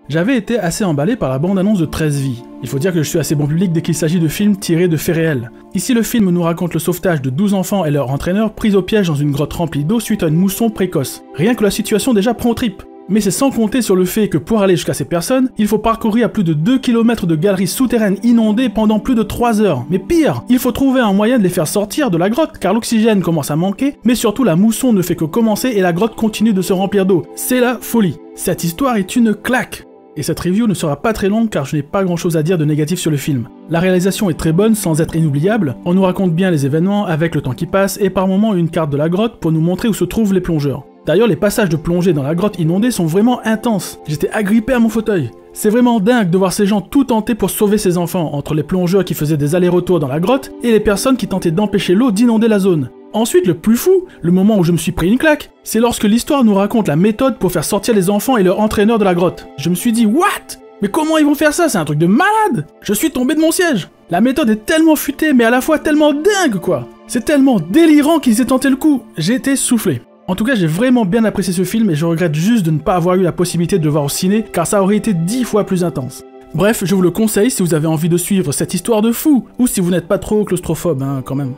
J'avais été assez emballé par la bande-annonce de 13 vies. Il faut dire que je suis assez bon public dès qu'il s'agit de films tirés de faits réels. Ici le film nous raconte le sauvetage de 12 enfants et leur entraîneur pris au piège dans une grotte remplie d'eau suite à une mousson précoce. Rien que la situation déjà prend aux tripes. Mais c'est sans compter sur le fait que pour aller jusqu'à ces personnes, il faut parcourir plus de 2 km de galeries souterraines inondées pendant plus de 3 heures. Mais pire, il faut trouver un moyen de les faire sortir de la grotte car l'oxygène commence à manquer, mais surtout la mousson ne fait que commencer et la grotte continue de se remplir d'eau. C'est la folie. Cette histoire est une claque. Et cette review ne sera pas très longue car je n'ai pas grand chose à dire de négatif sur le film. La réalisation est très bonne sans être inoubliable, on nous raconte bien les événements avec le temps qui passe et par moments une carte de la grotte pour nous montrer où se trouvent les plongeurs. D'ailleurs les passages de plongée dans la grotte inondée sont vraiment intenses, j'étais agrippé à mon fauteuil. C'est vraiment dingue de voir ces gens tout tenter pour sauver ces enfants, entre les plongeurs qui faisaient des allers-retours dans la grotte et les personnes qui tentaient d'empêcher l'eau d'inonder la zone. Ensuite, le plus fou, le moment où je me suis pris une claque, c'est lorsque l'histoire nous raconte la méthode pour faire sortir les enfants et leur entraîneur de la grotte. Je me suis dit, what? Mais comment ils vont faire ça? C'est un truc de malade! Je suis tombé de mon siège! La méthode est tellement futée, mais à la fois tellement dingue, quoi! C'est tellement délirant qu'ils aient tenté le coup! J'ai été soufflé. En tout cas, j'ai vraiment bien apprécié ce film et je regrette juste de ne pas avoir eu la possibilité de le voir au ciné, car ça aurait été 10 fois plus intense. Bref, je vous le conseille si vous avez envie de suivre cette histoire de fou, ou si vous n'êtes pas trop claustrophobe, hein, quand même.